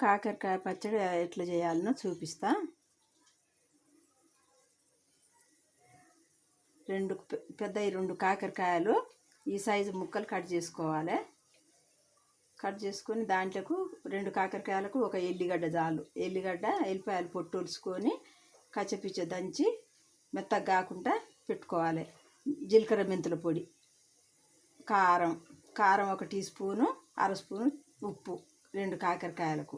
కాకరకాయ పచ్చడి ఎట్లా చేయాలనో చూపిస్తా. రెండు కాకరకాయలు ఈ సైజు ముక్కలు కట్ చేసుకోవాలి. కట్ చేసుకొని దాంట్లోకి 2 కాకరకాయలకు ఒక ఎల్లిగడ్డ చాలు. ఎల్లిపాయలు పొట్టు ఒలుచుకొని కచ్చపిచ్చ దంచి మెత్తగా కాకుండా పెట్టుకోవాలి. జీలకర్ర మెంతుల పొడి, కారం 1 టీ స్పూను, 1/2 స్పూను ఉప్పు 2 కాకరకాయలకు.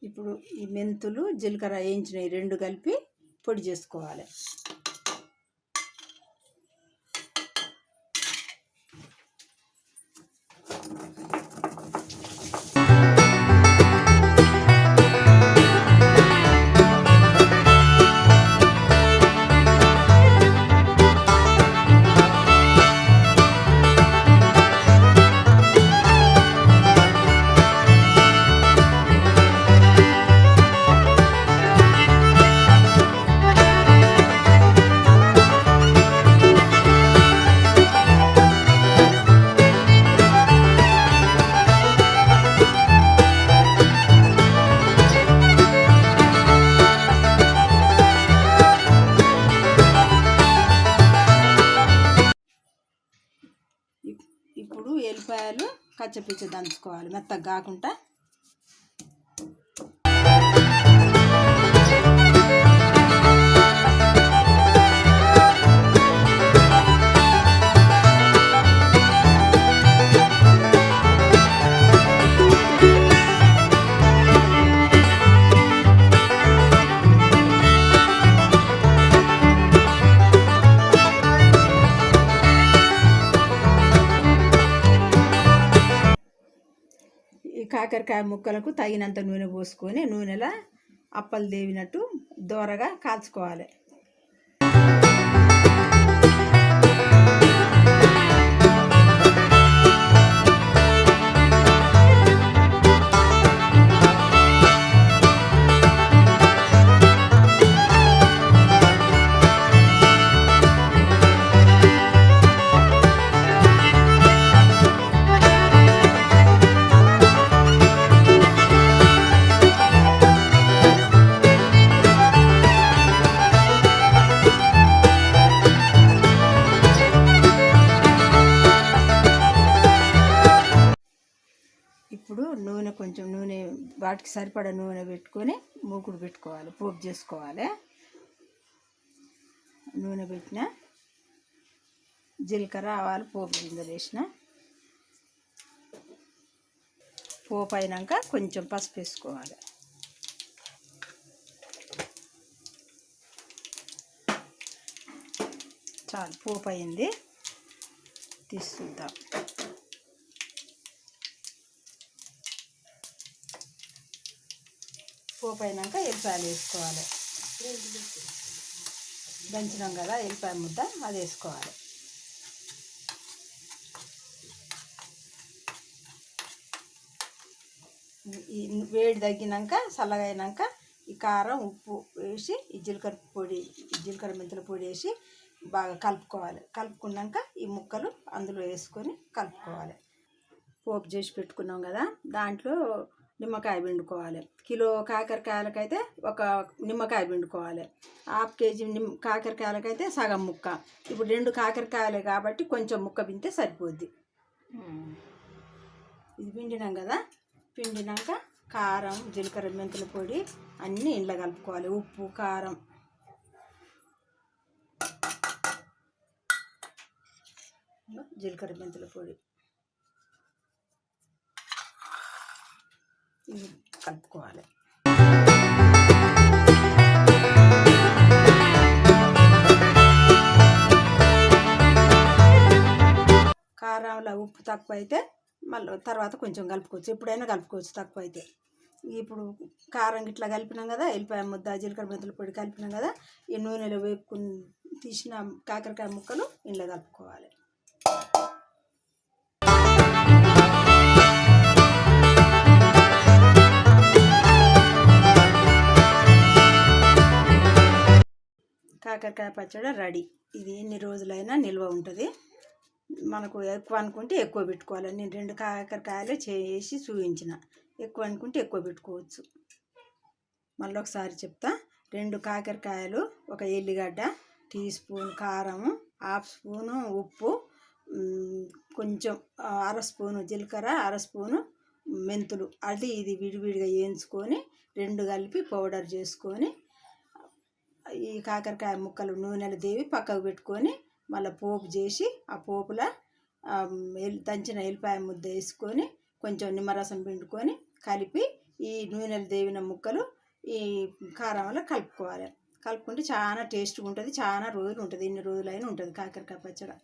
ఇప్పుడు ఈ మెంతులు జీలకర్ర వేయించినవి 2 కలిపి పొడి చేసుకోవాలి. ఇప్పుడు ఎల్లిపాయలు కచ్చపిచ్చ దంచుకోవాలి మెత్తగా కాకుండా. కాకరకాయ ముక్కలకు తగినంత నూనె పోసుకొని నూనెలో అప్పలు దేవినట్టు దోరగా కాల్చుకోవాలి. ఇప్పుడు నూనె వాటికి సరిపడా నూనె పెట్టుకొని మూకుడు పెట్టుకోవాలి. పోపు చేసుకోవాలి. నూనె పెట్టిన జీలకర్ర ఆవాలు పోపు గింజలు వేసిన. పోపు అయినాక కొంచెం పసుపు వేసుకోవాలి. చాలు పోపు అయింది, తీసుకుందాం. పోపు అయినాక ఎల్లిపాయలు వేసుకోవాలి. దంచినాం కదా ఎల్లిపాయ ముద్ద, అది వేసుకోవాలి. ఈ వేడి తగ్గినాక చల్లగా అయినాక ఈ కారం ఉప్పు వేసి ఈ జీలకర్ర మెంతుల పొడి వేసి బాగా కలుపుకోవాలి. కలుపుకున్నాక ఈ ముక్కలు అందులో వేసుకొని కలుపుకోవాలి. పోపు చేసి పెట్టుకున్నాం కదా, దాంట్లో నిమ్మకాయ పిండుకోవాలి. కిలో కాకరకాయలకైతే ఒక నిమ్మకాయ పిండుకోవాలి. హాఫ్ కేజీ కాకరకాయలకైతే సగం ముక్క. ఇప్పుడు 2 కాకరకాయలే కాబట్టి కొంచెం ముక్క పిండితే సరిపోద్ది. ఇది పిండినాం కదా, పిండినాక కారం జీలకర్ర మెంతుల పొడి అన్నీ ఇంట్లో కలుపుకోవాలి. ఉప్పు కారం జీలకర్ర మెంతుల పొడి ఇవి కలుపుకోవాలి. కారంలో ఉప్పు తక్కువ అయితే మళ్ళీ తర్వాత కొంచెం కలుపుకోవచ్చు, ఎప్పుడైనా కలుపుకోవచ్చు తక్కువ అయితే. ఇప్పుడు కారం ఇట్లా కలిపినాం కదా, ఎల్లిపాయ ముద్ద జీలకర్ర మెంతుల పొడి కలిపినాం కదా, ఈ నూనెలో వేపుకుని తీసిన కాకరకాయ ముక్కలు ఇంట్లో కలుపుకోవాలి. కాకరకాయ పచ్చడి రెడీ. ఇది ఎన్ని రోజులైనా నిల్వ ఉంటుంది. మనకు ఎక్కువ అనుకుంటే ఎక్కువ పెట్టుకోవాలి. నేను 2 కాకరకాయలు చేసి చూపించిన, ఎక్కువ అనుకుంటే ఎక్కువ పెట్టుకోవచ్చు. మళ్ళీ ఒకసారి చెప్తా. 2 కాకరకాయలు, ఒక ఎల్లిగడ్డ, టీ స్పూన్ కారం, హాఫ్ స్పూను ఉప్పు, కొంచెం 1/2 స్పూను జీలకర్ర, 1/2 స్పూను మెంతులు, అది ఇది విడివిడిగా వేయించుకొని 2 కలిపి పౌడర్ చేసుకొని ఈ కాకరకాయ ముక్కలు నూనెలు దేవి పక్కకు పెట్టుకొని మళ్ళీ పోపు చేసి ఆ పోపులో దంచిన ఎల్లిపాయ ముద్ద వేసుకొని కొంచెం నిమ్మరసం పిండుకొని కలిపి ఈ నూనెలు దేవిన ముక్కలు ఈ కారం వల్ల కలుపుకోవాలి. కలుపుకుంటే చాలా టేస్ట్గా ఉంటుంది, చాలా రోజులు ఉంటుంది, ఎన్ని రోజులైనా ఉంటుంది కాకరకాయ పచ్చడి.